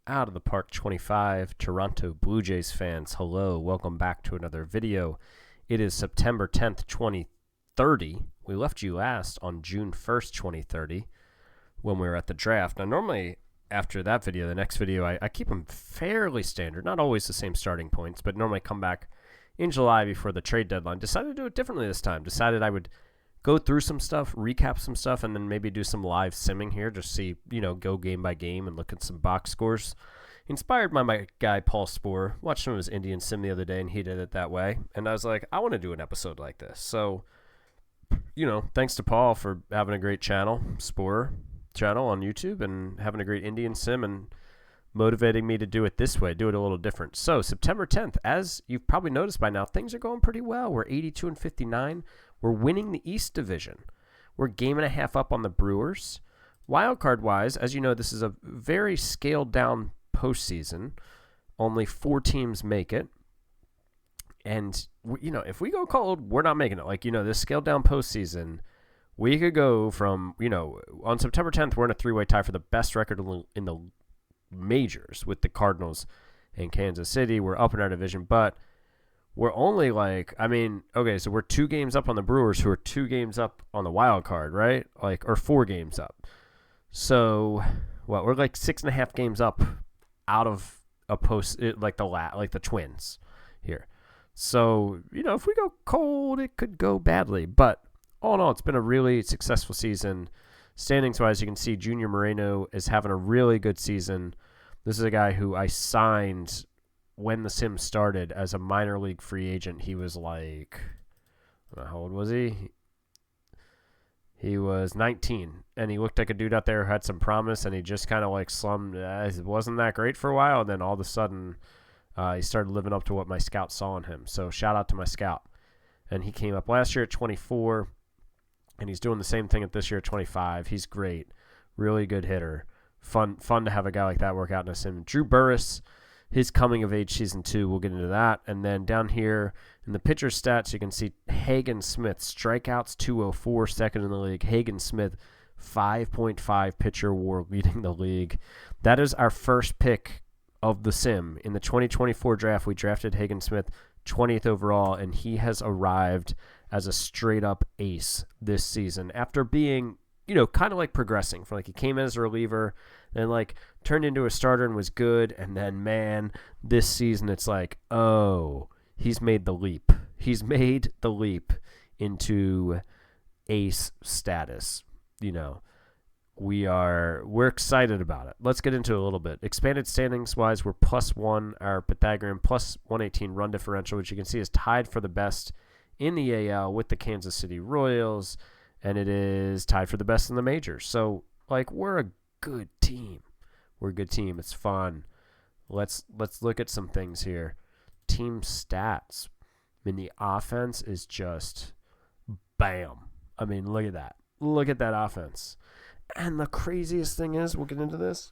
Out of the Park 25, Toronto Blue Jays fans, hello, welcome back to another video. It is September 10th, 2030. We left you last on June 1st, 2030, when we were at the draft. Now, normally, after that video, the next video, I keep them fairly standard, not always the same starting points, but normally come back in July before the trade deadline. Decided to do it differently this time. Decided I would go through some stuff, recap some stuff, and then maybe do some live simming here, just see, go game by game and look at some box scores. Inspired by my guy Paul Sporer. Watched some of his Indian sim the other day, and he did it that way. And I was like, I want to do an episode like this. So, thanks to Paul for having a great channel, Sporer channel on YouTube, and having a great Indian sim, and motivating me to do it this way, do it a little different. So September 10th, as you've probably noticed by now, things are going pretty well. We're 82-59. We're winning the East Division. We're game and a half up on the Brewers. Wildcard wise, as you know, this is a very scaled down postseason. Only 4 teams make it. And, if we go cold, we're not making it. This scaled down postseason, we could go from, on September 10th, we're in a 3-way tie for the best record in the majors with the Cardinals and Kansas City. We're up in our division, but we're only so we're 2 games up on the Brewers, who are 2 games up on the wild card, right? Or 4 games up. So, we're 6.5 games up out of a the Twins here. So, if we go cold, it could go badly. But all in all, it's been a really successful season. Standings-wise, you can see Junior Moreno is having a really good season. This is a guy who I signed when the sim started as a minor league free agent. He was how old was he? He was 19, and he looked like a dude out there who had some promise, and he just kind of slummed. It wasn't that great for a while, and then all of a sudden, he started living up to what my scout saw in him. So shout out to my scout. And he came up last year at 24, and he's doing the same thing at this year at 25. He's great. Really good hitter. Fun to have a guy like that work out in a sim. Drew Burris, his coming of age season 2, we'll get into that. And then down here in the pitcher stats, you can see Hagen Smith, strikeouts 204, second in the league. Hagen Smith, 5.5 pitcher WAR, leading the league. That is our first pick of the sim. In the 2024 draft, we drafted Hagen Smith 20th overall, and he has arrived as a straight-up ace this season after being, kind of progressing. From he came in as a reliever, then turned into a starter and was good, and then, man, this season it's he's made the leap. He's made the leap into ace status. We're excited about it. Let's get into it a little bit. Expanded standings wise, we're +1. Our Pythagorean plus 118 run differential, which you can see is tied for the best in the AL with the Kansas City Royals, and it is tied for the best in the majors. So we're a good team. We're a good team. It's fun. Let's look at some things here. Team stats. The offense is just bam. Look at that. Look at that offense. And the craziest thing is, we'll get into this,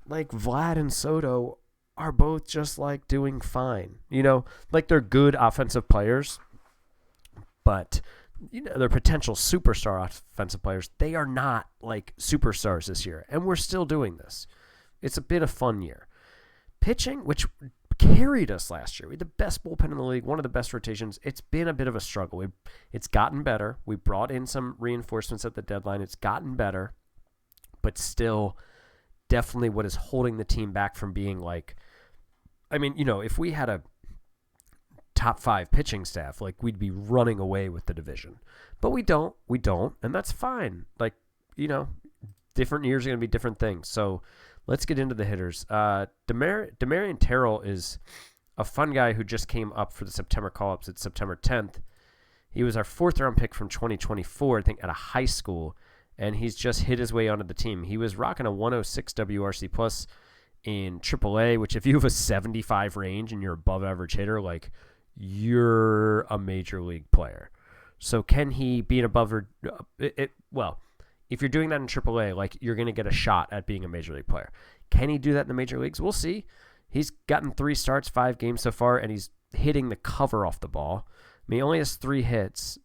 Vlad and Soto are both just doing fine. They're good offensive players, but they're potential superstar offensive players. They are not superstars this year, and we're still doing this. It's a bit of fun year. Pitching, which carried us last year. We had the best bullpen in the league, one of the best rotations. It's been a bit of a struggle. It's gotten better. We brought in some reinforcements at the deadline. It's gotten better, but still definitely what is holding the team back from being if we had a top 5 pitching staff, we'd be running away with the division. But we don't, and that's fine. Different years are going to be different things. So let's get into the hitters. Demarion Terrell is a fun guy who just came up for the September call-ups. It's September 10th. He was our 4th-round pick from 2024, I think, at a high school, and he's just hit his way onto the team. He was rocking a 106 WRC plus in AAA, which if you have a 75 range and you're above average hitter, you're a major league player. So can he be an above if you're doing that in AAA, you're going to get a shot at being a major league player. Can he do that in the major leagues? We'll see. He's gotten 3 starts, 5 games so far, and he's hitting the cover off the ball. He only has 3 hits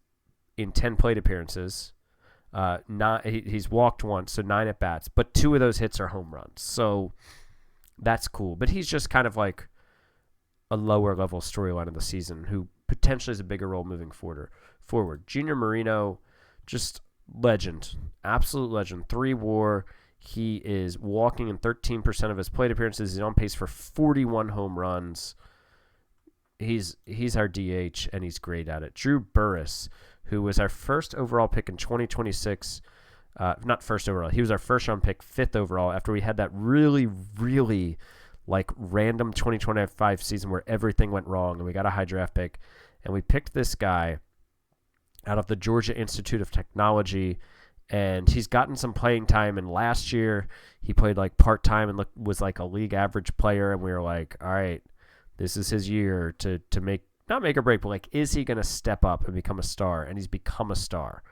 in 10 plate appearances. He's walked once, so 9 at bats, but 2 of those hits are home runs. So That's cool. But he's just kind of like a lower level storyline of the season who potentially has a bigger role moving forward. Junior Marino, just legend. Absolute legend. 3 WAR. He is walking in 13% of his plate appearances. He's on pace for 41 home runs. He's our DH, and he's great at it. Drew Burress, who was our first overall pick in 2026. Not first overall. He was our first round pick, 5th overall, after we had that really, really like random 2025 season where everything went wrong, and we got a high draft pick. And we picked this guy out of the Georgia Institute of Technology, and he's gotten some playing time. And last year, he played like part-time and was like a league average player, and we were like, all right, this is his year to make, not make or break, but like, is he going to step up and become a star? And he's become a star.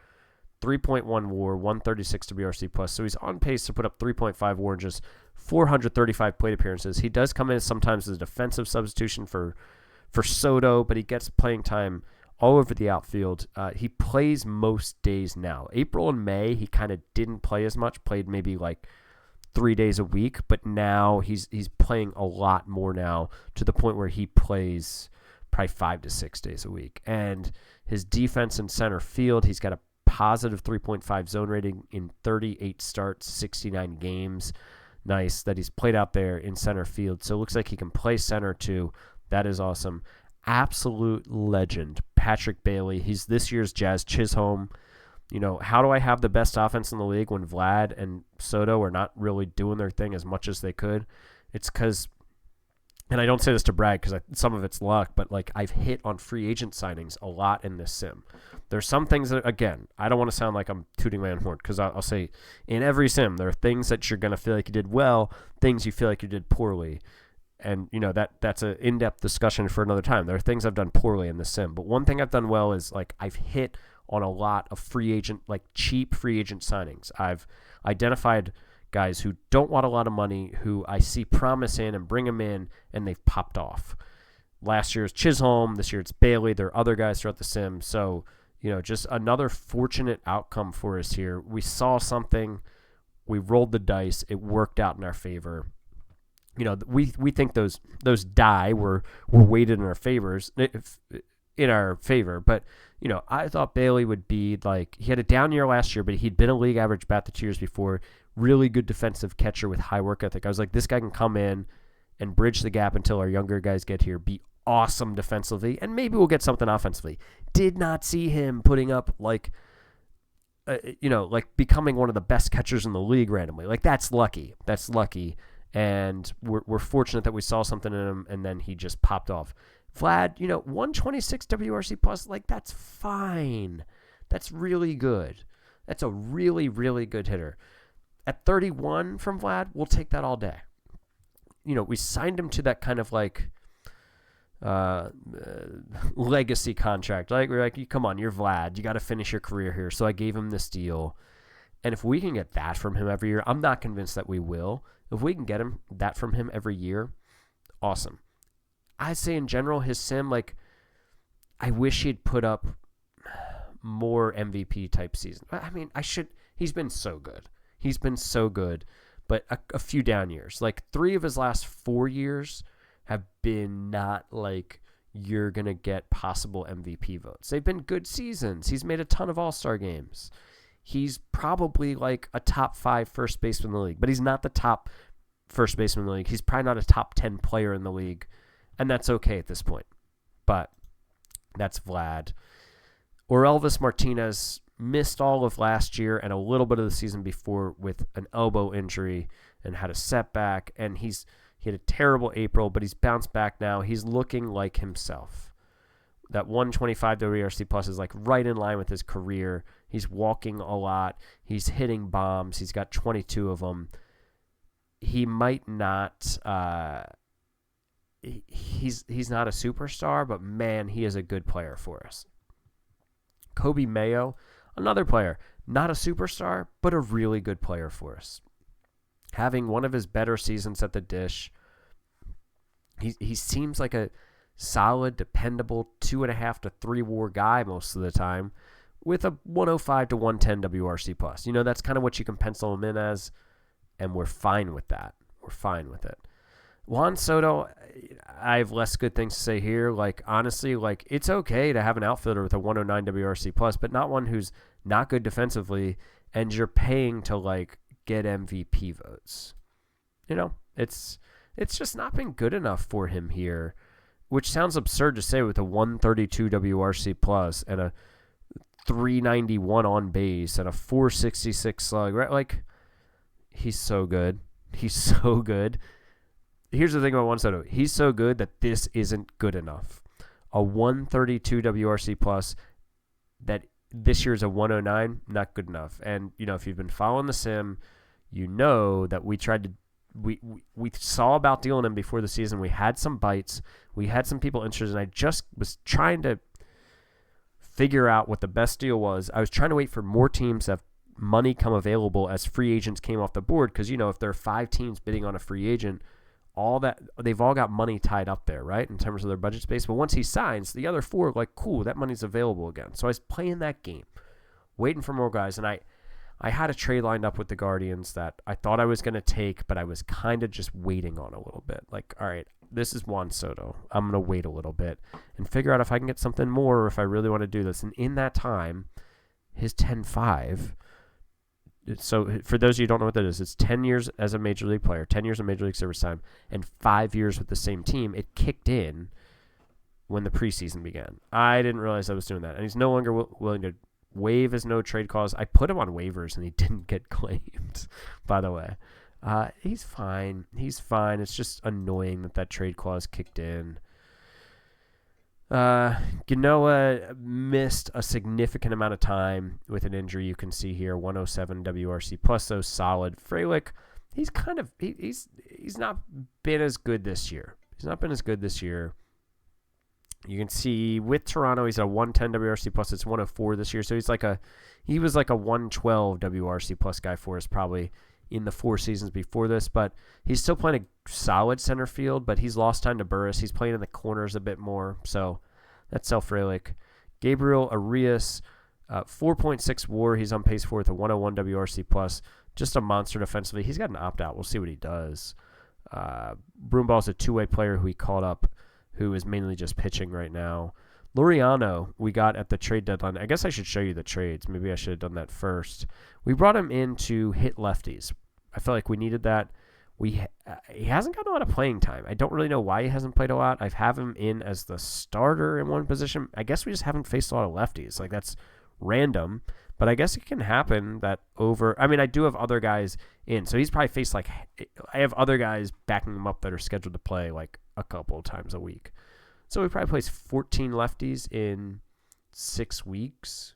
3.1 WAR, 136 WRC plus. So he's on pace to put up 3.5 WAR in just 435 plate appearances. He does come in sometimes as a defensive substitution for Soto, but he gets playing time all over the outfield. He plays most days now. April and May, he kind of didn't play as much, played maybe like 3 days a week, but now he's playing a lot more now, to the point where he plays probably 5 to 6 days a week. And his defense in center field, he's got a positive 3.5 zone rating in 38 starts, 69 games. Nice that he's played out there in center field. So it looks like he can play center too. That is awesome. Absolute legend, Patrick Bailey. He's this year's Jazz Chisholm. You know, how do I have the best offense in the league when Vlad and Soto are not really doing their thing as much as they could? It's because, and I don't say this to brag because some of it's luck, but like I've hit on free agent signings a lot in this sim. There's some things that, again, I don't want to sound like I'm tooting my own horn, because I'll say in every sim, there are things that you're going to feel like you did well, things you feel like you did poorly. And, you know, that's an in-depth discussion for another time. There are things I've done poorly in the sim, but one thing I've done well is like I've hit on a lot of free agent, like cheap free agent signings. I've identified guys who don't want a lot of money, who I see promise in and bring them in, and they've popped off. Last year's Chisholm, this year it's Bailey. There are other guys throughout the sim. So, you know, just another fortunate outcome for us here. We saw something, we rolled the dice, it worked out in our favor. You know, we think those die were weighted in our favor, but you know, I thought Bailey would be like, he had a down year last year, but he'd been a league average bat the 2 years before. Really good defensive catcher with high work ethic. I was like, this guy can come in and bridge the gap until our younger guys get here, be awesome defensively, and maybe we'll get something offensively. Did not see him putting up like, like becoming one of the best catchers in the league randomly. Like that's lucky. And we're fortunate that we saw something in him, and then he just popped off. Vlad, 126 WRC plus, like that's fine. That's really good. That's a really, really good hitter. At 31 from Vlad, we'll take that all day. We signed him to that kind of like legacy contract. Like we're like, come on, you're Vlad. You got to finish your career here. So I gave him this deal. And if we can get that from him every year, I'm not convinced that we will. If we can get that from him every year, awesome. I'd say in general, his sim, like, I wish he'd put up more MVP type season. I mean, he's been so good. But a few down years. Like 3 of his last 4 years have been not like you're going to get possible MVP votes. They've been good seasons. He's made a ton of All-Star games. He's probably like a top 5 first baseman in the league, but he's not the top first baseman in the league. He's probably not a top 10 player in the league, and that's okay at this point. But that's Vlad. Or Elvis Martinez missed all of last year and a little bit of the season before with an elbow injury and had a setback, and he had a terrible April, but he's bounced back now. He's looking like himself. That 125 WRC plus is like right in line with his career. He's walking a lot. He's hitting bombs. He's got 22 of them. He might not. He's not a superstar, but man, he is a good player for us. Kobe Mayo, another player, not a superstar, but a really good player for us. Having one of his better seasons at the dish. He seems like a solid, dependable 2.5 to 3 WAR guy most of the time, with a 105 to 110 WRC plus. That's kind of what you can pencil him in as, and we're fine with that. We're fine with it. Juan Soto, I have less good things to say here. Like, honestly, like, it's okay to have an outfielder with a 109 WRC plus, but not one who's not good defensively, and you're paying to, like, get MVP votes. You know, it's just not been good enough for him here, which sounds absurd to say with a 132 WRC plus and a 391 on base and a 466 slug, right? Like, he's so good. He's so good. Here's the thing about Juan Soto. He's so good that this isn't good enough. A 132 WRC plus that this year's a 109, not good enough. And, you know, if you've been following the sim, you know that we tried to we saw about dealing him before the season. We had some bites. We had some people interested, and I just was trying to figure out what the best deal was. I was trying to wait for more teams to have money come available as free agents came off the board because, you know, if there are 5 teams bidding on a free agent, all that they've all got money tied up there, right, in terms of their budget space. But once he signs, the other 4 are like, cool, that money's available again. So I was playing that game, waiting for more guys, and I had a trade lined up with the Guardians that I thought I was going to take, but I was kind of just waiting on a little bit. Like, all right, this is Juan Soto. I'm going to wait a little bit and figure out if I can get something more or if I really want to do this. And in that time, his 10-5. So for those of you who don't know what that is, it's 10 years as a Major League player, 10 years of Major League service time, and 5 years with the same team. It kicked in when the preseason began. I didn't realize I was doing that. And he's no longer willing to waive his no trade clause. I put him on waivers and he didn't get claimed, by the way. He's fine. He's fine. It's just annoying that trade clause kicked in. Ganoa missed a significant amount of time with an injury. You can see here 107 WRC plus, though solid. Frelick, he's kind of he's not been as good this year. He's not been as good this year. You can see with Toronto, he's a 110 WRC plus. It's 104 this year. So he was like a 112 WRC plus guy for us probably in the 4 seasons before this. But he's still playing a solid center field, but he's lost time to Burris. He's playing in the corners a bit more. So that's Sal Frelick. Gabriel Arias, 4.6 WAR. He's on pace for with a 101 WRC plus. Just a monster defensively. He's got an opt-out. We'll see what he does. Broomball's a two-way player who he called up, who is mainly just pitching right now. Laureano, we got at the trade deadline. I guess I should show you the trades. Maybe I should have done that first. We brought him in to hit lefties. I felt like we needed that. He hasn't gotten a lot of playing time. I don't really know why he hasn't played a lot. I've have him in as the starter in one position. I guess we just haven't faced a lot of lefties. Like, that's random. But I guess it can happen that I do have other guys in. So he's probably faced, like, I have other guys backing him up that are scheduled to play, like, a couple of times a week. So he probably plays 14 lefties in 6 weeks.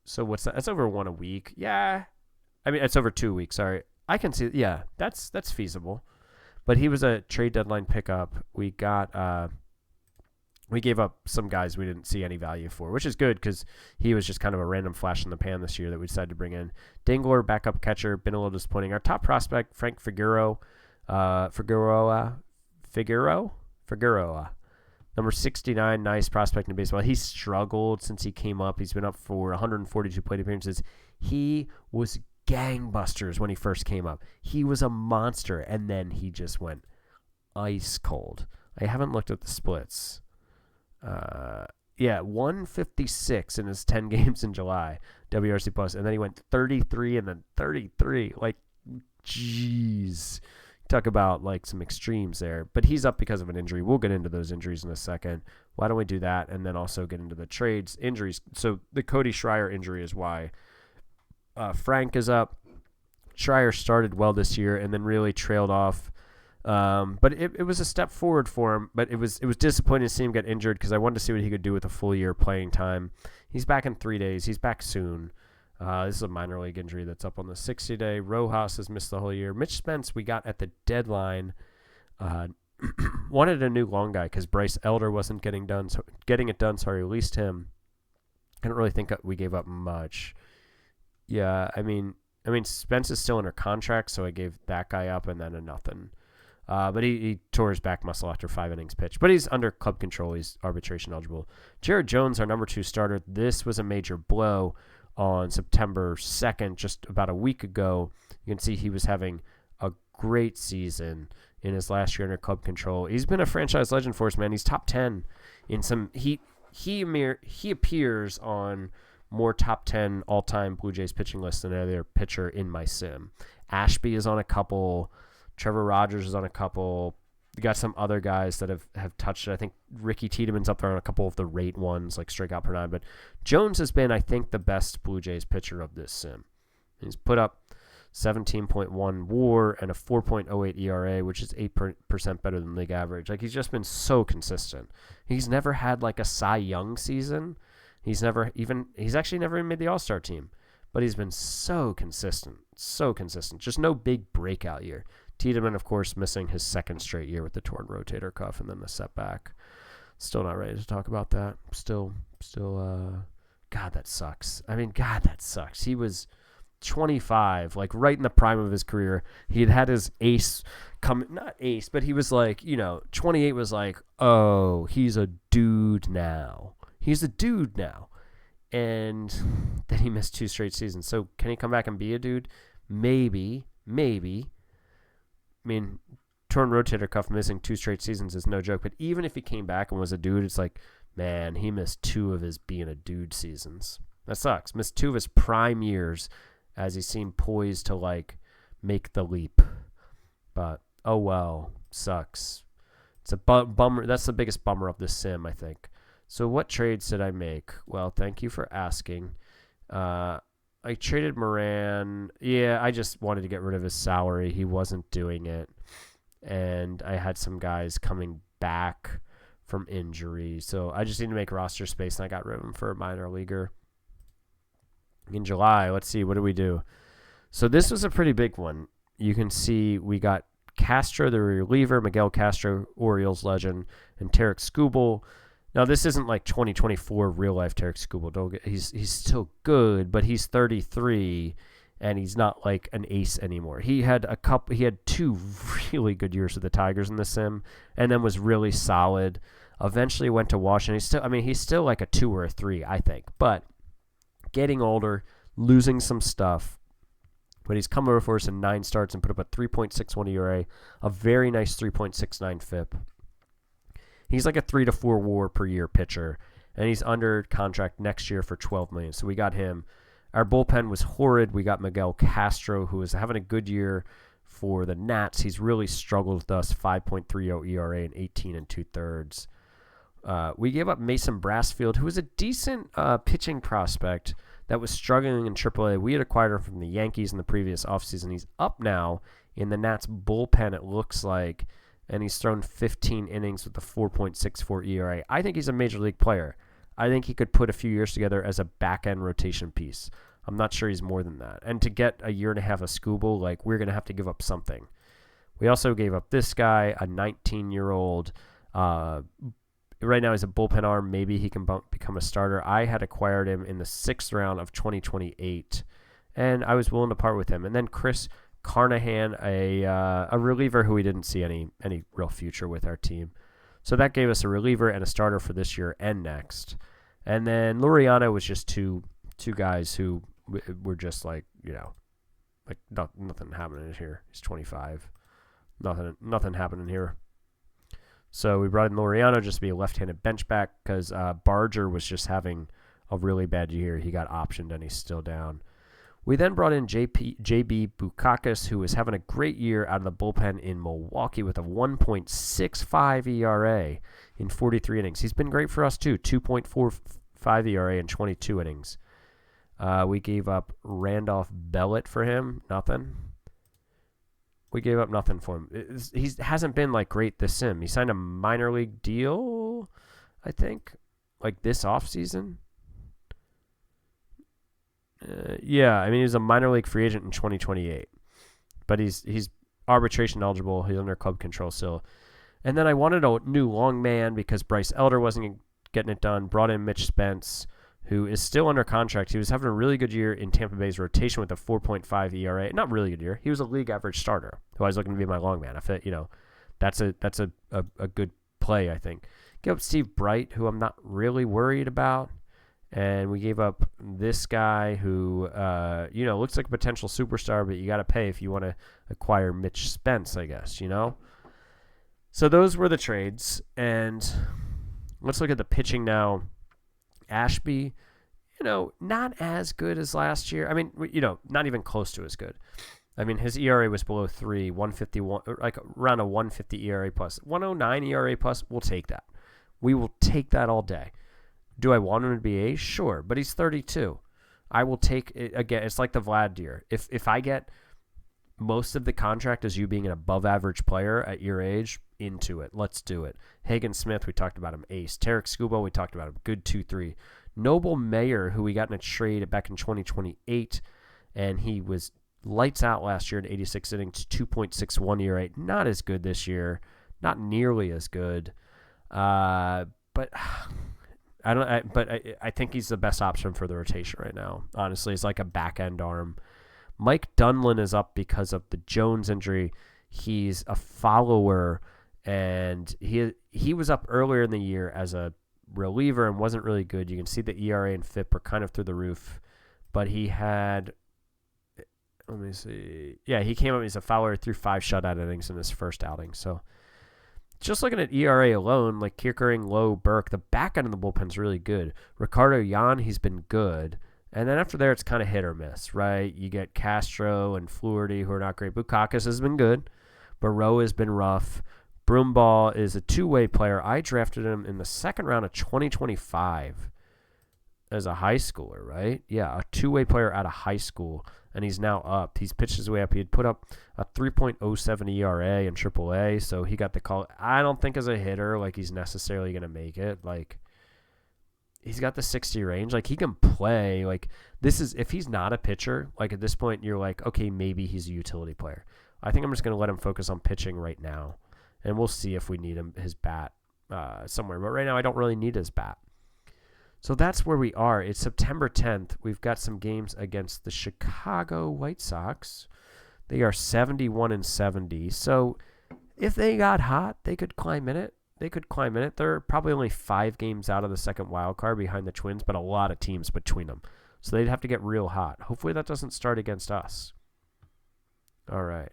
So what's that? That's over 1 a week. Yeah. I mean, it's over 2 weeks. Sorry. I can see. Yeah, that's feasible. But he was a trade deadline pickup. We gave up some guys we didn't see any value for, which is good because he was just kind of a random flash in the pan this year that we decided to bring in. Dingler, backup catcher, been a little disappointing. Our top prospect, Frank Figueroa, number 69, nice prospect in baseball. He struggled since he came up. He's been up for 142 plate appearances. He was gangbusters when he first came up. He was a monster, and then he just went ice cold. I haven't looked at the splits. 156 in his 10 games in July, WRC plus, and then he went 33 and then 33. Like, jeez. Talk about, like, some extremes there. But he's up because of an injury. We'll get into those injuries in a second. Why don't we do that and then also get into the trades, injuries. So the Cody Schreier injury is why Frank is up. Schreier started well this year and then really trailed off. But it was a step forward for him. But it was disappointing to see him get injured because I wanted to see what he could do with a full year playing time. He's back in 3 days. He's back soon. This is a minor league injury that's up on the 60-day. Rojas has missed the whole year. Mitch Spence we got at the deadline. Wanted a new long guy because Bryce Elder wasn't getting it done, so I released him. I don't really think we gave up much. Yeah, I mean, Spence is still under contract, so I gave that guy up and then a nothing. But he tore his back muscle after 5 innings pitched. But he's under club control. He's arbitration eligible. Jared Jones, our number 2 starter. This was a major blow on September 2nd, just about a week ago. You can see he was having a great season in his last year under club control. He's been a franchise legend for us, man. He's top 10 in some. He appears on more top 10 all-time Blue Jays pitching lists than any other pitcher in my sim. Ashby is on a couple. Trevor Rogers is on a couple. You got some other guys that have touched it. I think Ricky Tiedemann's up there on a couple of the rate ones, like strikeout per nine. But Jones has been, I think, the best Blue Jays pitcher of this sim. He's put up 17.1 WAR and a 4.08 ERA, which is 8% better than league average. Like, he's just been so consistent. He's never had like a Cy Young season. He's actually never even made the All-Star team. But he's been so consistent. Just no big breakout year. Tiedemann, of course, missing his second straight year with the torn rotator cuff and then the setback. Still not ready to talk about that. God, that sucks. God, that sucks. He was 25, like right in the prime of his career. He had his ace not ace, but he was like, 28 was like, oh, he's a dude now. And then he missed 2 straight seasons. So can he come back and be a dude? Maybe. Torn rotator cuff missing 2 straight seasons is no joke. But even if he came back and was a dude, it's like, man, he missed 2 of his being a dude seasons. That sucks. Missed 2 of his prime years as he seemed poised to, like, make the leap. But, oh well, sucks. It's a bummer. That's the biggest bummer of this sim, I think. So what trades did I make? Well, thank you for asking. I traded Moran. Yeah, I just wanted to get rid of his salary. He wasn't doing it. And I had some guys coming back from injury. So I just need to make roster space, and I got rid of him for a minor leaguer. In July, let's see, what do we do? So this was a pretty big one. You can see we got Castro, the reliever, Miguel Castro, Orioles legend, and Tarek Skubal. Now, this isn't like 2024 real-life Tarek Skubal. He's still good, but he's 33, and he's not like an ace anymore. He had 2 really good years with the Tigers in the sim, and then was really solid. Eventually went to Washington. He's still like a 2 or a 3, I think, but getting older, losing some stuff. But he's come over for us in 9 starts and put up a 3.61 ERA, a very nice 3.69 FIP. He's like a 3 to 4 WAR per year pitcher, and he's under contract next year for $12 million. So we got him. Our bullpen was horrid. We got Miguel Castro, who is having a good year for the Nats. He's really struggled with us, 5.30 ERA and 18 2/3. We gave up Mason Brassfield, who was a decent pitching prospect that was struggling in AAA. We had acquired him from the Yankees in the previous offseason. He's up now in the Nats bullpen, it looks like, and he's thrown 15 innings with a 4.64 ERA. I think he's a major league player. I think he could put a few years together as a back-end rotation piece. I'm not sure he's more than that. And to get a year and a half of Skubal, like, we're going to have to give up something. We also gave up this guy, a 19-year-old. Right now he's a bullpen arm. Maybe he can become a starter. I had acquired him in the 6th round of 2028, and I was willing to part with him. And then Chris Carnahan, a reliever who we didn't see any real future with our team. So that gave us a reliever and a starter for this year and next. And then Laureano was just two guys who were just like, nothing happening here. He's 25. Nothing happening here. So we brought in Laureano just to be a left-handed bench back because Barger was just having a really bad year. He got optioned and he's still down. We then brought in JB Bukakis, who was having a great year out of the bullpen in Milwaukee with a 1.65 ERA in 43 innings. He's been great for us too, 2.45 ERA in 22 innings. We gave up Randolph Bellett for him, nothing. We gave up nothing for him. He hasn't been like great this sim. He signed a minor league deal, I think, like this offseason. He was a minor league free agent in 2028, but he's arbitration eligible. He's under club control still. And then I wanted a new long man because Bryce Elder wasn't getting it done. Brought in Mitch Spence, who is still under contract. He was having a really good year in Tampa Bay's rotation with a 4.5 ERA. Not really good year. He was a league average starter who I was looking to be my long man. I feel, that's a good play, I think. Give up Steve Bright, who I'm not really worried about. And we gave up this guy who, looks like a potential superstar, but you got to pay if you want acquire Mitch Spence, I guess, you know? So those were the trades. And let's look at the pitching now. Ashby, you know, not as good as last year. I mean, you know, not even close to as good. I mean, his ERA was below 3, 151, like around a 150 ERA plus. 109 ERA plus, we'll take that. We will take that all day. Do I want him to be A? Sure, but he's 32. I will take it again. It's like the Vlad deer. If I get most of the contract as you being an above average player at your age, into it. Let's do it. Hagen Smith, we talked about him, ace. Tarek Skubal, we talked about him, good 2-3. Noble Mayer, who we got in a trade back in 2028, and he was lights out last year in 86 innings, 2.61 ERA. Not as good this year, not nearly as good. But I think he's the best option for the rotation right now. Honestly, he's like a back end arm. Mike Dunlin is up because of the Jones injury. He's a follower, and he was up earlier in the year as a reliever and wasn't really good. You can see the ERA and FIP are kind of through the roof, but he had, let me see, yeah, he came up as a follower, threw 5 shutout innings in his first outing. So just looking at ERA alone, like Kierkegaard, Lowe, Burke, the back end of the bullpen's really good. Ricardo Yan, he's been good. And then after there, it's kind of hit or miss, right? You get Castro and Fluharty, who are not great. Bukakis has been good. Barreau has been rough. Broomball is a two-way player. I drafted him in the second round of 2025 as a high schooler, right? Yeah, a two-way player out of high school, and he's now up. He's pitched his way up. He had put up a 3.07 ERA in AAA, so he got the call. I don't think as a hitter, like, he's necessarily going to make it. Like, he's got the 60 range. Like, he can play. Like, this is, if he's not a pitcher, like, at this point, you're like, okay, maybe he's a utility player. I think I'm just going to let him focus on pitching right now, and we'll see if we need his bat somewhere. But right now, I don't really need his bat. So that's where we are. It's September 10th. We've got some games against the Chicago White Sox. They are 71-70. So if they got hot, they could climb in it. They're probably only 5 games out of the second wild card behind the Twins, but a lot of teams between them. So they'd have to get real hot. Hopefully that doesn't start against us. All right.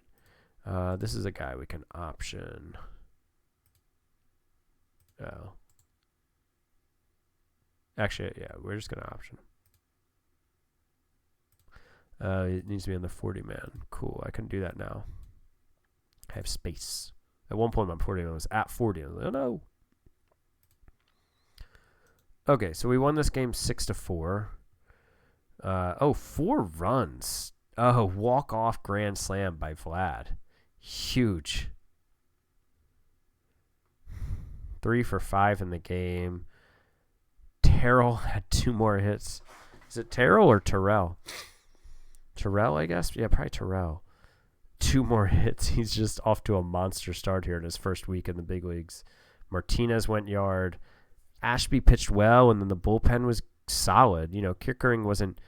This is a guy we can option. Oh. Actually, yeah, we're just going to option him. It needs to be on the 40-man. Cool, I can do that now. I have space. At one point, my 40-man was at 40. I was like, oh, no. Okay, so we won this game 6-4. 4 runs. Oh, walk-off grand slam by Vlad. Huge. 3 for 5 in the game. Terrell had 2 more hits. Is it Terrell or Terrell? Terrell, I guess? Yeah, probably Terrell. 2 more hits. He's just off to a monster start here in his first week in the big leagues. Martinez went yard. Ashby pitched well, and then the bullpen was solid. You know, Kierkegaard wasn't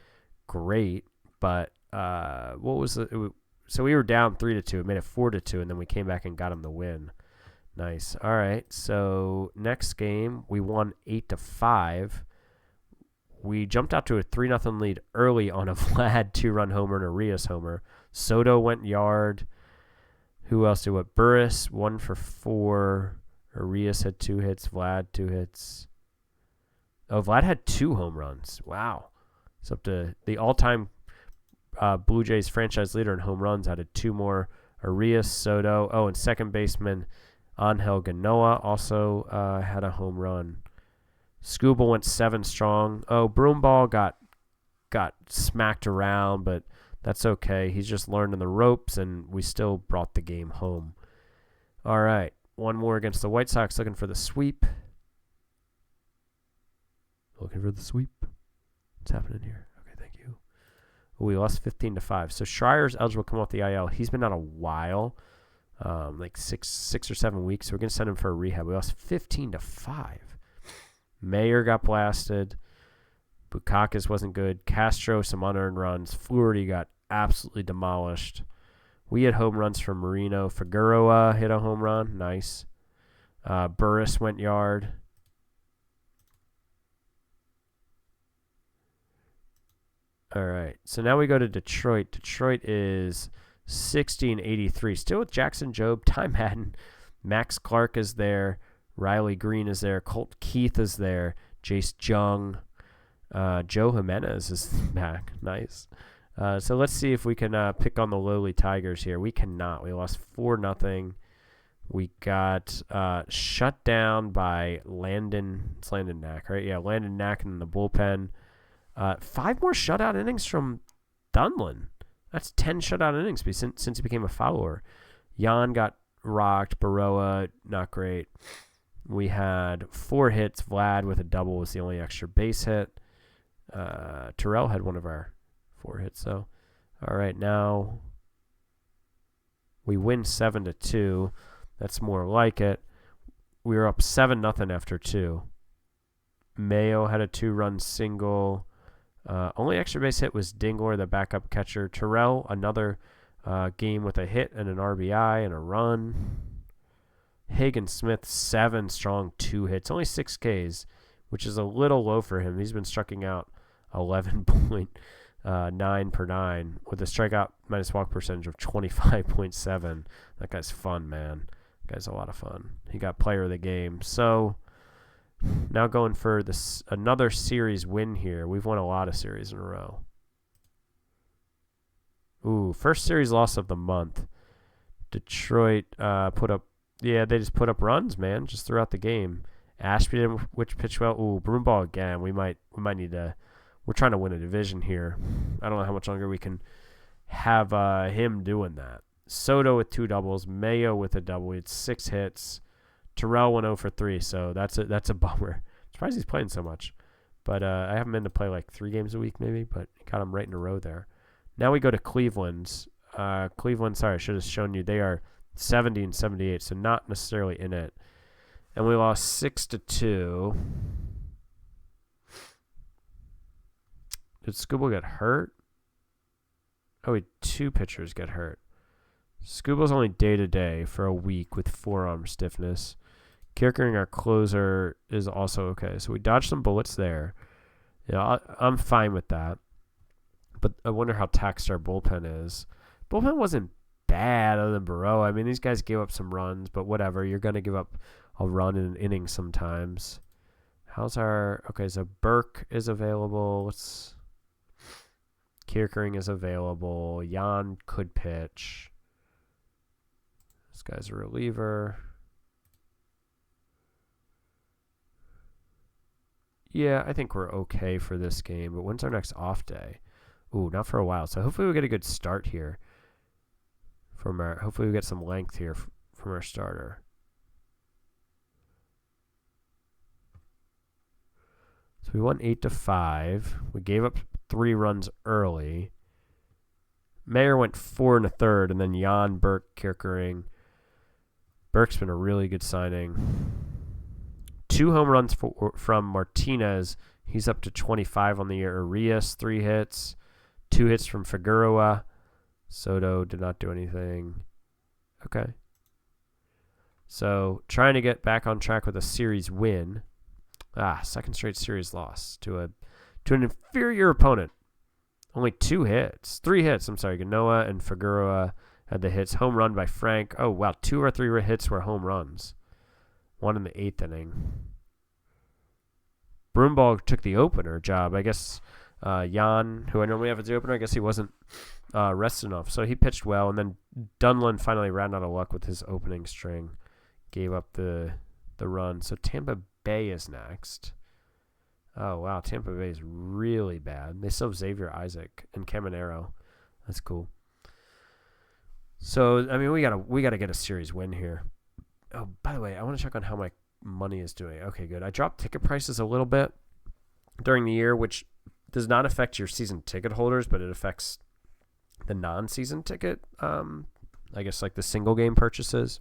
great, but what was it? So we were down 3-2. It made it 4-2, and then we came back and got him the win. Nice. All right. So next game, we won 8-5. We jumped out to a 3-0 lead early on a Vlad 2-run homer and a Rios homer. Soto went yard. Who else did what? Burris 1 for 4. Arias had 2 hits. Vlad 2 hits. Oh, Vlad had 2 home runs. Wow. It's up to the all-time Blue Jays franchise leader in home runs. Added 2 more. Arias, Soto. Oh, and second baseman Angel Ganoa also had a home run. Skubal went 7 strong. Oh, Broomball got smacked around, but that's okay. He's just learning the ropes, and we still brought the game home. All right, one more against the White Sox, looking for the sweep. Looking for the sweep. What's happening here? Okay, thank you. We lost 15-5. So Schreier's eligible to come off the IL. He's been out a while. Like 6 or 7 weeks. So we're going to send him for a rehab. We lost 15-5. Mayer got blasted. Bukakis wasn't good. Castro, some unearned runs. Fluharty got absolutely demolished. We had home runs from Marino. Figueroa hit a home run. Nice. Burris went yard. All right. So now we go to Detroit. Detroit is 1683. Still with Jackson Jobe, Ty Madden, Max Clark is there, Riley Green is there, Colt Keith is there, Jace Jung, Joe Jimenez is back. Nice. So let's see if we can pick on the lowly Tigers here. We cannot. We lost 4-0. We got shut down by Landon. It's Landon Knack, right? Yeah, Landon Knack in the bullpen. 5 more shutout innings from Dunlin. That's 10 shutout innings since he became a follower. Jan got rocked. Baroa, not great. We had 4 hits. Vlad with a double was the only extra base hit. Terrell had one of our 4 hits, though. All right, now we win 7-2. That's more like it. We were up 7-0 after 2. Mayo had a 2-run single. Only extra base hit was Dingler, the backup catcher. Terrell, another game with a hit and an RBI and a run. Hagen Smith, 7 strong, 2 hits. Only 6 Ks, which is a little low for him. He's been striking out 11.9 per 9 with a strikeout minus walk percentage of 25.7. That guy's fun, man. That guy's a lot of fun. He got player of the game. So now going for this another series win here. We've won a lot of series in a row. Ooh, first series loss of the month. Detroit put up, they just put up runs, man, just throughout the game. Ashby didn't which pitch well. Ooh, Broomball again. We might need to. We're trying to win a division here. I don't know how much longer we can have him doing that. Soto with 2 doubles. Mayo with a double. He had 6 hits. Terrell went 0 for 3, so that's a bummer. Surprised he's playing so much. But I have him in to play like 3 games a week maybe, but got him right in a row there. Now we go to Cleveland. Cleveland, sorry, I should have shown you. They are 70-78, so not necessarily in it. And we lost 6-2. Did Scooble get hurt? Oh, we had 2 pitchers get hurt. Scooble's only day-to-day for a week with forearm stiffness. Kierkering, our closer, is also okay. So we dodged some bullets there. Yeah, I'm fine with that. But I wonder how taxed our bullpen is. Bullpen wasn't bad other than Burrow. I mean, these guys gave up some runs, but whatever. You're going to give up a run in an inning sometimes. How's our... Okay, so Burke is available. Kierkering is available. Jan could pitch. This guy's a reliever. Yeah, I think we're okay for this game. But when's our next off day? Ooh, not for a while. So hopefully we get a good start here. Hopefully we get some length here from our starter. So we won 8-5. We gave up 3 runs early. Mayer went 4 1/3, and then Jan, Burke, Kierkering. Burke's been a really good signing. 2 home runs from Martinez. He's up to 25 on the year. Arias, 3 hits. 2 hits from Figueroa. Soto did not do anything. Okay. So trying to get back on track with a series win. Second straight series loss to an inferior opponent. Only 2 hits. 3 hits. I'm sorry. Ganoa and Figueroa had the hits. Home run by Frank. Oh, wow. 2 or 3 hits were home runs. 1 in the 8th inning. Broomball took the opener job. I guess Jan, who I normally have as the opener, I guess he wasn't rested enough. So he pitched well. And then Dunlin finally ran out of luck with his opening string. Gave up the run. So Tampa Bay is next. Oh, wow. Tampa Bay is really bad. They still have Xavier Isaac and Caminero. That's cool. So, I mean, we gotta get a series win here. Oh, by the way, I want to check on how my money is doing. Okay, good. I dropped ticket prices a little bit during the year, which does not affect your season ticket holders, but it affects the non-season ticket, I guess like the single game purchases.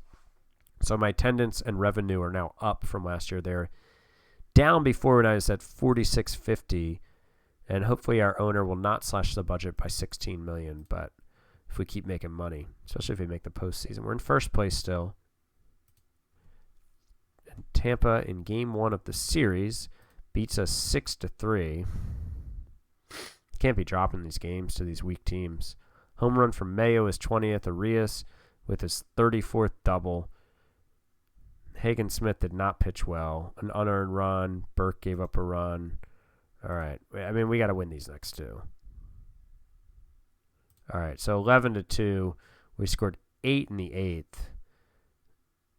So my attendance and revenue are now up from last year. They're down before when I was at $46.50, and hopefully our owner will not slash the budget by $16 million, but if we keep making money, especially if we make the postseason. We're in first place still. And Tampa in game 1 of the series beats us 6-3. Can't be dropping these games to these weak teams. Home run from Mayo, his 20th. Arias with his 34th double. Hagen Smith did not pitch well. An unearned run. Burke gave up a run. All right. I mean, we got to win these next two. All right. So 11-2. We scored 8 in the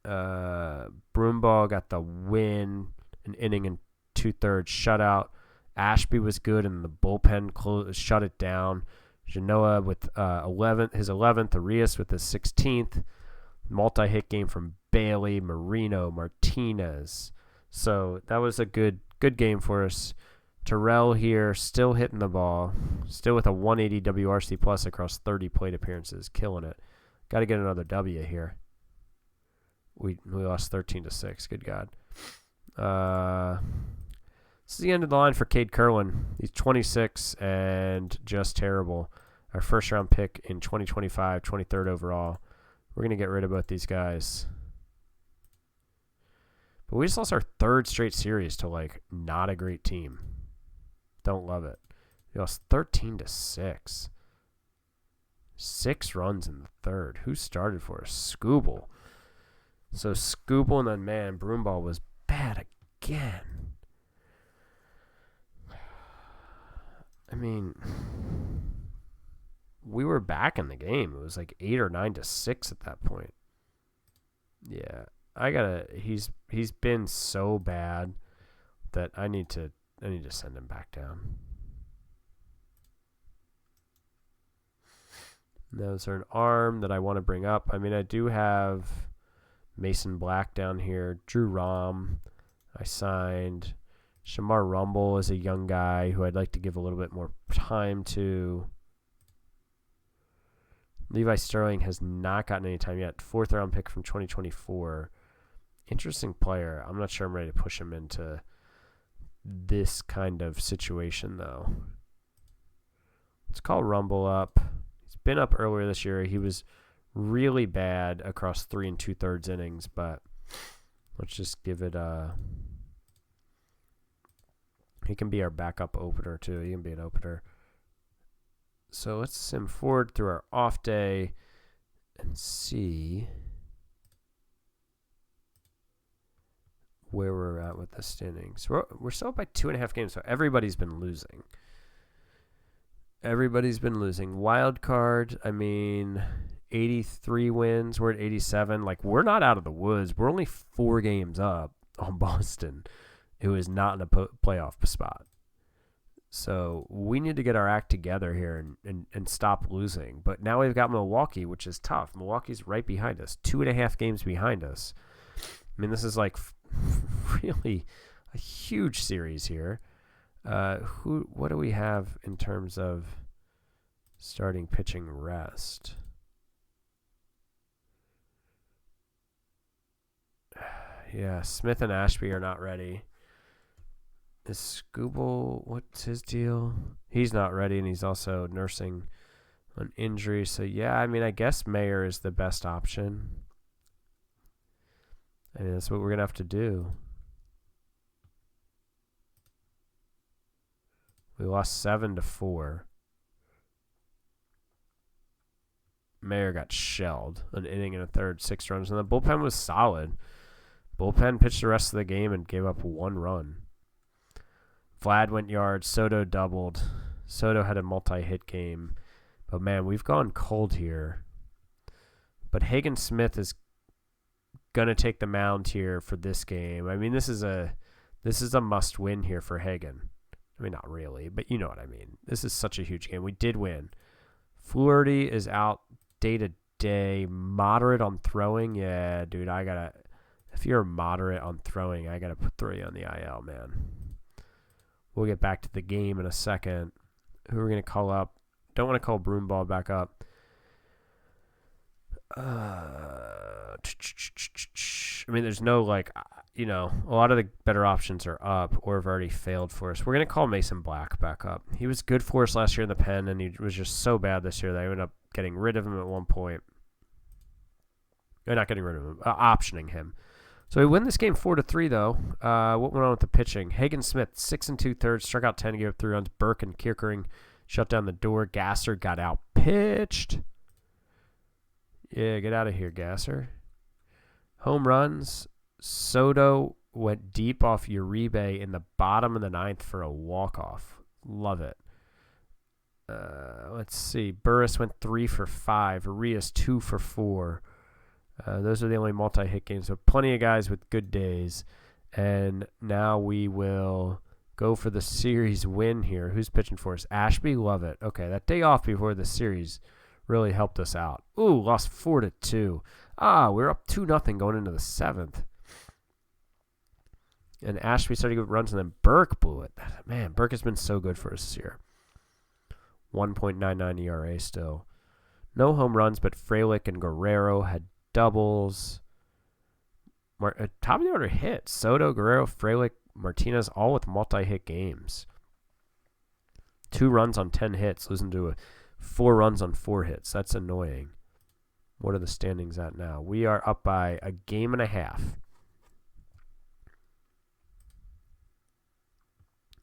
8th. Broomball got the win. An inning and 2/3 shutout. Ashby was good, and the bullpen shut it down. Genoa with his 11th. Arias with his 16th. Multi-hit game from Bailey, Marino, Martinez. So that was a good game for us. Terrell here, still hitting the ball, still with a 180 WRC plus across 30 plate appearances, killing it. Got to get another W here. We lost 13-6. Good God. This is the end of the line for Cade Kerwin. He's 26 and just terrible. Our first round pick in 2025, 23rd overall. We're going to get rid of both these guys. But we just lost our 3rd straight series to, like, not a great team. Don't love it. We lost 13-6. 6 runs in the 3rd. Who started for us? Scooble. So Scooble and then, man, Broomball was bad again. I mean, we were back in the game. It was like 8 or 9-6 at that point. Yeah, he's been so bad that I need to send him back down. Those are an arm that I want to bring up. I mean, I do have Mason Black down here. Drew Rom, I signed. Shamar Rumble is a young guy who I'd like to give a little bit more time to. Levi Sterling has not gotten any time yet. 4th round pick from 2024. Interesting player. I'm not sure I'm ready to push him into this kind of situation, though. Let's call Rumble up. He's been up earlier this year. He was really bad across 3 2/3 innings, but let's just give it a... He can be our backup opener, too. He can be an opener. So let's sim forward through our off day and see where we're at with the standings. We're still up by 2.5 games, so everybody's been losing. Everybody's been losing. Wild card, I mean, 83 wins. We're at 87. Like, we're not out of the woods. We're only 4 games up on Boston, who is not in a playoff spot. So we need to get our act together here and stop losing. But now we've got Milwaukee, which is tough. Milwaukee's right behind us, 2.5 games behind us. I mean, this is like really a huge series here. What do we have in terms of starting pitching rest? Yeah, Smith and Ashby are not ready. Is Scooble, what's his deal? He's not ready, and he's also nursing an injury. So, yeah, I mean, I guess Mayer is the best option. I mean, that's what we're going to have to do. We lost 7-4. Mayer got shelled. An inning and a third, 6 runs. And the bullpen was solid. Bullpen pitched the rest of the game and gave up 1 run. Vlad went yard. Soto doubled. Soto had a multi-hit game. But, man, we've gone cold here. But Hagen Smith is going to take the mound here for this game. I mean, this is a must-win here for Hagen. I mean, not really, but you know what I mean. This is such a huge game. We did win. Flaherty is out day-to-day. Moderate on throwing. Yeah, dude, if you're moderate on throwing, I got to throw you on the IL, man. We'll get back to the game in a second. Who are we going to call up? Don't want to call Broomball back up. I mean, there's no, like, a lot of the better options are up or have already failed for us. We're going to call Mason Black back up. He was good for us last year in the pen, and he was just so bad this year that I ended up getting rid of him at one point. Or not getting rid of him, optioning him. So we win this game 4-3, though. What went on with the pitching? Hagen Smith, 6 2/3, struck out 10, gave up 3 runs. Burke and Kierkering Shut down the door. Gasser got out pitched. Yeah, get out of here, Gasser. Home runs. Soto went deep off Uribe in the bottom of the 9th for a walk-off. Love it. Let's see. Burris went 3 for 5. Arias 2 for 4. Those are the only multi-hit games. So plenty of guys with good days. And now we will go for the series win here. Who's pitching for us? Ashby? Love it. Okay, that day off before the series really helped us out. Ooh, lost 4-2. We're up 2-0 going into the 7th. And Ashby started to get runs, and then Burke blew it. Man, Burke has been so good for us this year. 1.99 ERA still. No home runs, but Frelick and Guerrero had doubles. Top of the order hits. Soto, Guerrero, Frelick, Martinez, all with multi-hit games. 2 runs on 10 hits, losing to 4 runs on 4 hits. That's annoying. What are the standings at now? We are up by a game and a half.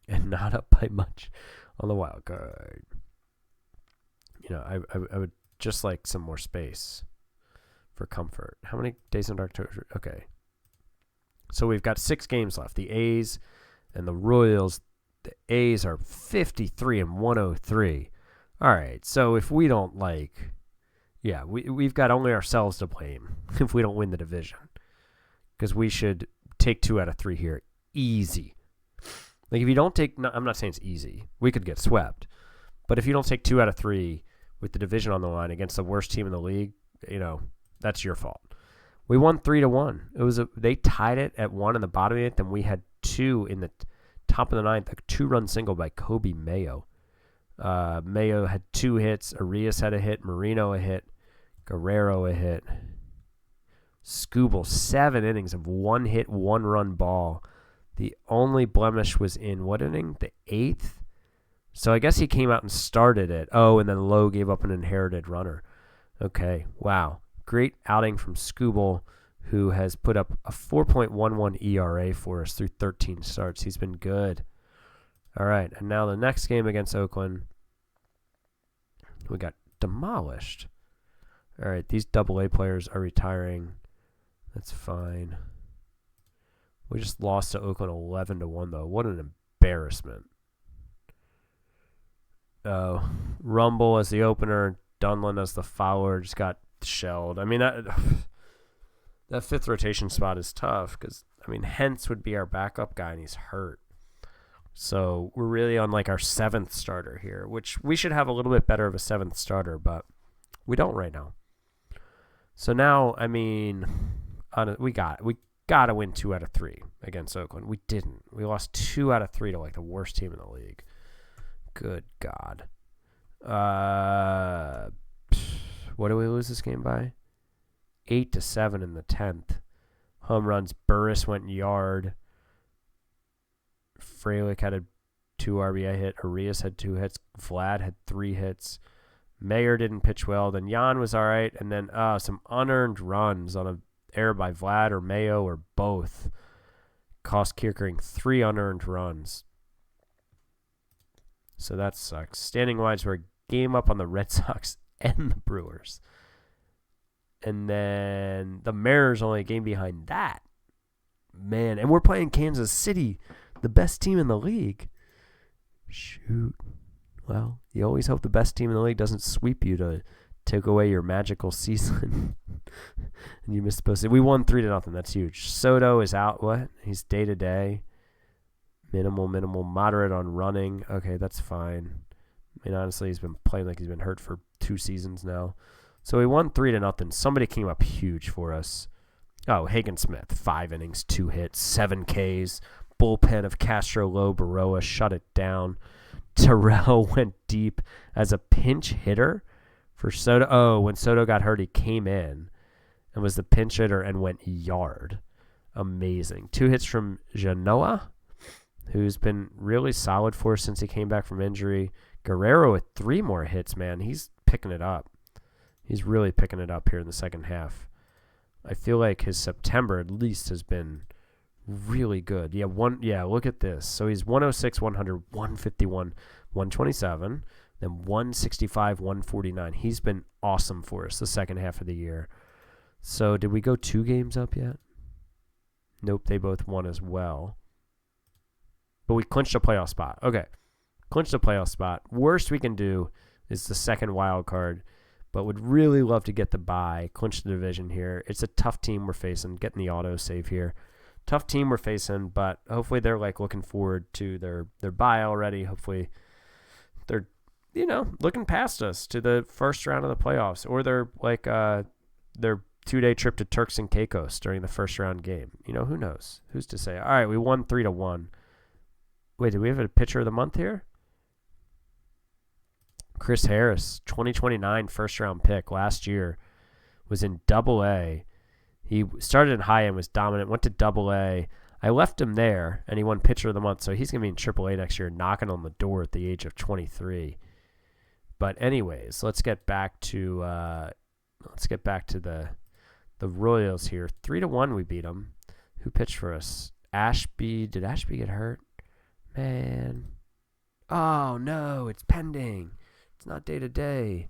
And not up by much on the wild card. You know, I would just like some more space for comfort. How many days in October? Okay. So we've got 6 games left. The A's and the Royals. The A's are 53 and 103. All right. So if we don't we've got only ourselves to blame if we don't win the division, because we should take 2 out of 3 here. Easy. Like if you don't take, no, I'm not saying it's easy. We could get swept, but if you don't take 2 out of 3 with the division on the line against the worst team in the league, you know, that's your fault. We won 3-1. They tied it at 1 in the bottom of it. Then we had 2 in the top of the 9th, a 2-run single by Kobe Mayo. Mayo had 2 hits. Arias had a hit. Marino a hit. Guerrero a hit. Skubal, 7 innings of 1 hit, 1-run ball. The only blemish was in what inning? The 8th? So I guess he came out and started it. Oh, and then Lowe gave up an inherited runner. Okay, wow. Great outing from Skubal, who has put up a 4.11 ERA for us through 13 starts. He's been good. All right, and now the next game against Oakland, we got demolished. All right, these AA players are retiring. That's fine. We just lost to Oakland 11-1, though. What an embarrassment. Rumble as the opener, Dunlin as the follower, just got shelled. I mean, that 5th rotation spot is tough because, I mean, Hentz would be our backup guy, and he's hurt. So we're really on like our 7th starter here, which we should have a little bit better of a 7th starter, but we don't right now. So now, I mean, we got to win 2 out of 3 against Oakland. We didn't. We lost 2 out of 3 to like the worst team in the league. Good God. What do we lose this game by? 8-7 in the 10th. Home runs. Burris went yard. Frelick had a 2 RBI hit. Arias had 2 hits. Vlad had 3 hits. Mayer didn't pitch well. Then Jan was all right. And then some unearned runs on a error by Vlad or Mayo or both cost Kierkering 3 unearned runs. So that sucks. Standing wise, we're a game up on the Red Sox and the Brewers. And then the Mariners only a game behind that. Man, and we're playing Kansas City, the best team in the league. Shoot. Well, you always hope the best team in the league doesn't sweep you to take away your magical season. And you missed the post. We won 3-0. That's huge. Soto is out. What? He's day-to-day. Minimal, moderate on running. Okay, that's fine. I mean, honestly, he's been playing like he's been hurt for 2 seasons now. So we won 3-0. Somebody came up huge for us. Oh, Hagen Smith, 5 innings, 2 hits, 7 Ks. Bullpen of Castro, Lowe, Baroa shut it down. Terrell went deep as a pinch hitter for Soto. Oh, when Soto got hurt, he came in and was the pinch hitter and went yard. Amazing. 2 hits from Genoa, who's been really solid for us since he came back from injury. Guerrero with 3 more hits, man. He's picking it up. He's really picking it up here in the second half. I feel like his September at least has been really good. Yeah, look at this. So he's 106, 100, 151, 127. then 165, 149. He's been awesome for us the second half of the year. So did we go 2 games up yet? Nope, they both won as well. But we clinched a playoff spot. Okay, clinched a playoff spot. Worst we can do is the second wild card, but would really love to get the bye, clinch the division here. It's a tough team we're facing, getting the auto save here. Tough team we're facing, but hopefully they're like looking forward to their bye already. Hopefully they're, looking past us to the first round of the playoffs, or they're like their 2-day trip to Turks and Caicos during the first round game. Who knows? Who's to say? All right, we won 3-1. Wait, do we have a pitcher of the month here? Chris Harris, 2029 first round pick last year, was in Double-A. He started in high end, was dominant, went to Double-A. I left him there, and he won pitcher of the month, so he's going to be in Triple-A next year, knocking on the door at the age of 23. But anyways, let's get back to the Royals here. 3-1 we beat them. Who pitched for us? Ashby. Did Ashby get hurt? Man. Oh, no, it's pending. It's not day-to-day.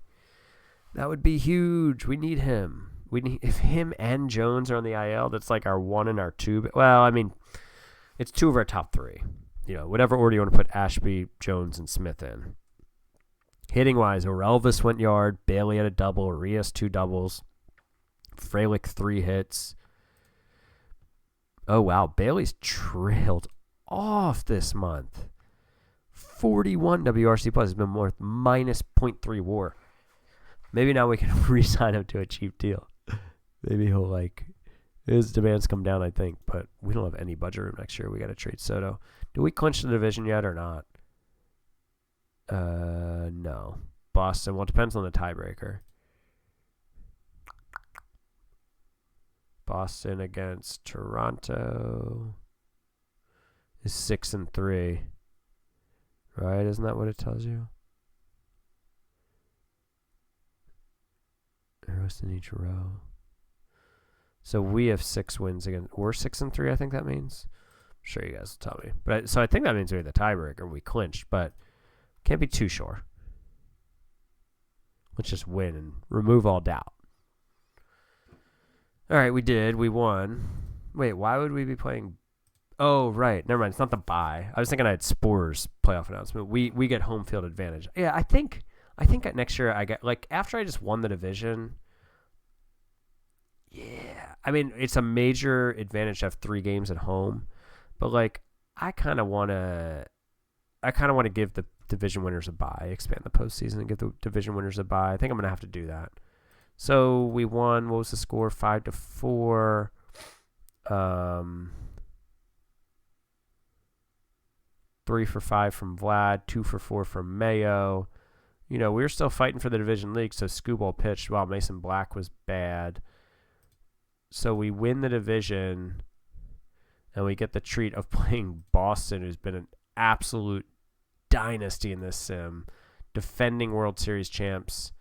That would be huge. We need him. If him and Jones are on the IL, that's like our 1 and our 2. Well, I mean, it's 2 of our top 3. Whatever order you want to put Ashby, Jones, and Smith in. Hitting-wise, Orelvis went yard. Bailey had a double. Arias 2 doubles. Frelick 3 hits. Oh, wow. Bailey's trailed off this month. 41 WRC plus. Has been worth minus 0.3 WAR. Maybe now we can re-sign him to a cheap deal. Maybe he'll his demands come down, I think, but we don't have any budget room next year. We got to trade Soto. Do we clinch the division yet or not? No. Boston. Well, it depends on the tiebreaker. Boston against Toronto is 6-3. Right? Isn't that what it tells you? Arrows in each row. So we have 6 wins again. We're 6-3, I think that means. I'm sure you guys will tell me. So I think that means we have the tiebreaker. We clinched, but can't be too sure. Let's just win and remove all doubt. All right, we did. We won. Wait, why would we be playing? Oh, right. Never mind. It's not the bye. I was thinking I had Spurs playoff announcement. We get home field advantage. Yeah, I think next year I get after I just won the division. Yeah, I mean it's a major advantage to have 3 games at home, but I kind of want to give the division winners a bye, expand the postseason and give the division winners a bye. I think I'm gonna have to do that. So we won. What was the score? 5-4. 3 for 5 from Vlad. 2 for 4 from Mayo. We were still fighting for the division league, so Scooball pitched while Mason Black was bad. So we win the division, and we get the treat of playing Boston, who's been an absolute dynasty in this sim, defending World Series champs.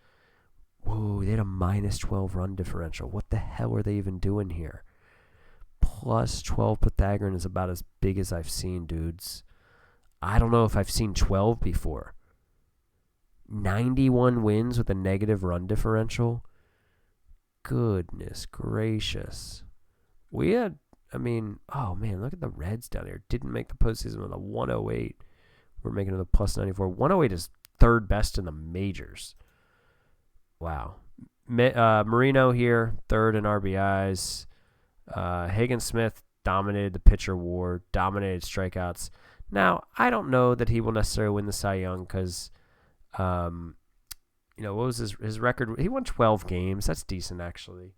Whoa, they had a minus 12 run differential. What the hell are they even doing here? Plus 12 Pythagorean is about as big as I've seen, dudes. I don't know if I've seen 12 before. 91 wins with a negative run differential. Goodness gracious. We had, oh man, look at the Reds down here. Didn't make the postseason with a 108. We're making it a plus 94. 108 is 3rd best in the majors. Wow. Marino here, 3rd in RBIs. Hagen Smith dominated the pitcher war, dominated strikeouts. Now, I don't know that he will necessarily win the Cy Young because, what was his record? He won 12 games. That's decent, actually.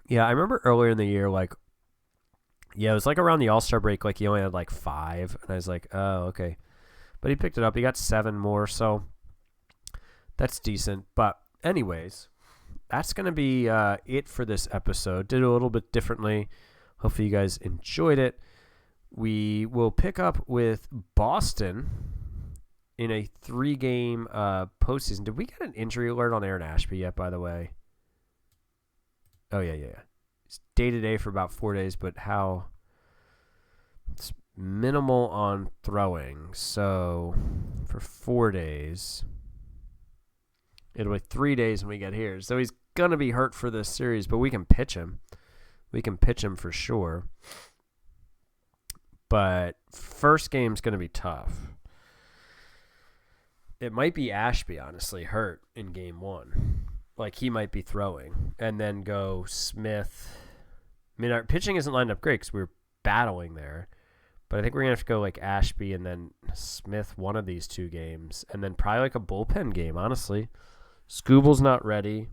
Yeah, I remember earlier in the year, it was around the All-Star break, he only had 5. And I was like, oh, okay. But he picked it up. He got 7 more, so that's decent. But anyways, that's going to be it for this episode. Did it a little bit differently. Hopefully you guys enjoyed it. We will pick up with Boston in a 3-game postseason. Did we get an injury alert on Aaron Ashby yet, by the way? Oh, yeah. It's day-to-day for about 4 days, but how? minimal on throwing. So for 4 days, it'll be 3 days when we get here. So he's going to be hurt for this series, but we can pitch him. We can pitch him for sure. But first game's going to be tough. It might be Ashby, honestly, hurt in game 1. Like, he might be throwing. And then go Smith. I mean, our pitching isn't lined up great because we were battling there. But I think we're going to have to go, like, Ashby and then Smith one of these 2 games. And then probably, like, a bullpen game, honestly. Scooble's not ready.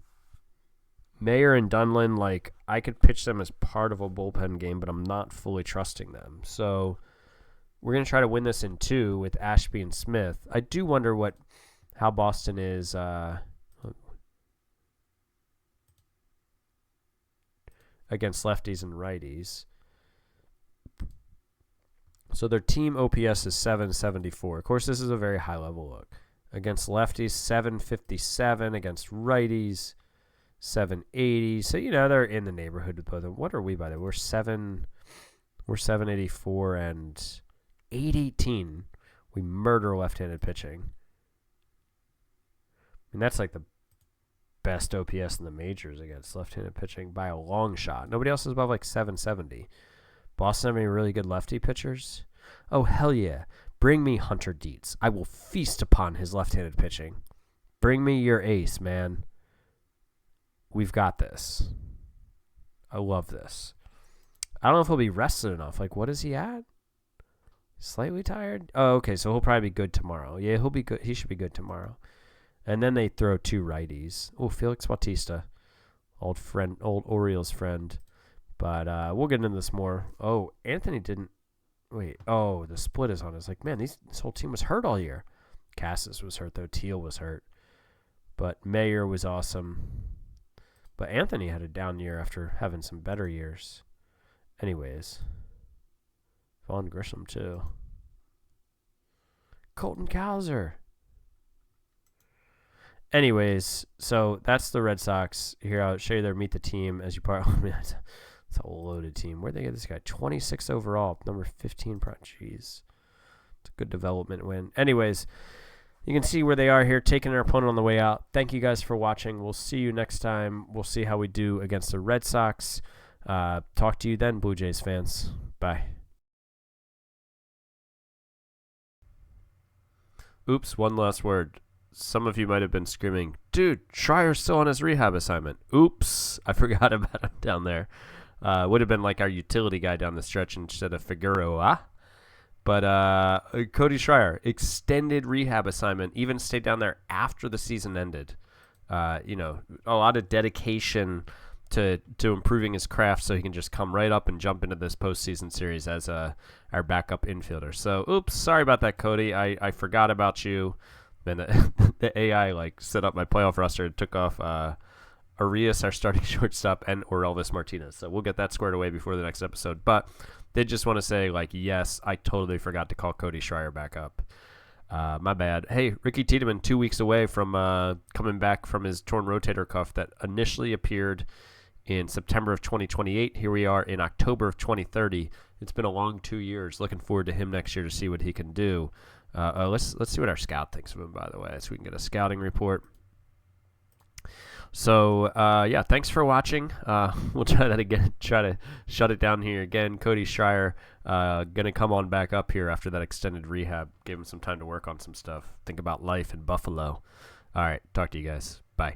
Mayer and Dunlin, like, I could pitch them as part of a bullpen game, but I'm not fully trusting them. So we're going to try to win this in 2 with Ashby and Smith. I do wonder how Boston is against lefties and righties. So their team OPS is 774. Of course, this is a very high-level look. Against lefties, 757. Against righties, 780. So, they're in the neighborhood with both of them. What are we, by the way? We're 784 and 818. We murder left-handed pitching. I mean, that's like the best OPS in the majors against left-handed pitching by a long shot. Nobody else is above like 770. Boston have any really good lefty pitchers? Oh, hell yeah. Bring me Hunter Dietz. I will feast upon his left-handed pitching. Bring me your ace, man. We've got this. I love this. I don't know if he'll be rested enough. Like, what is he at? Slightly tired? Oh, okay, so he'll probably be good tomorrow. Yeah, he'll be good. He should be good tomorrow. And then they throw 2 righties. Oh, Felix Bautista. Old Orioles friend. But we'll get into this more. Oh, Anthony didn't. Wait. Oh, the split is on. It's like, man, this whole team was hurt all year. Cassis was hurt, though. Teal was hurt. But Mayer was awesome. But Anthony had a down year after having some better years. Anyways. Vaughn Grisham, too. Colton Cowser. Anyways, so that's the Red Sox. Here, I'll show you their meet the team as you probably. I mean, it's a loaded team. Where'd they get this guy? 26 overall, number 15. Jeez, it's a good development win. Anyways, you can see where they are here, taking their opponent on the way out. Thank you guys for watching. We'll see you next time. We'll see how we do against the Red Sox. Talk to you then, Blue Jays fans. Bye. Oops, one last word. Some of you might have been screaming, dude, Schreier's still on his rehab assignment. Oops, I forgot about him down there. Would have been like our utility guy down the stretch instead of Figueroa. But Cody Schreier, extended rehab assignment, even stayed down there after the season ended. A lot of dedication to improving his craft so he can just come right up and jump into this postseason series as our backup infielder. So, oops, sorry about that, Cody. I forgot about you. Then the AI set up my playoff roster and took off Arias, our starting shortstop, and Elvis Martinez. So we'll get that squared away before the next episode. But did just want to say, yes, I totally forgot to call Cody Schreier back up. My bad. Hey, Ricky Tiedemann, 2 weeks away from coming back from his torn rotator cuff that initially appeared in September of 2028. Here we are in October of 2030. It's been a long 2 years. Looking forward to him next year to see what he can do. Let's see what our scout thinks of him, by the way, so we can get a scouting report. So, thanks for watching. We'll try that again, try to shut it down here again. Cody Schreier going to come on back up here after that extended rehab. Gave him some time to work on some stuff. Think about life in Buffalo. All right, talk to you guys. Bye.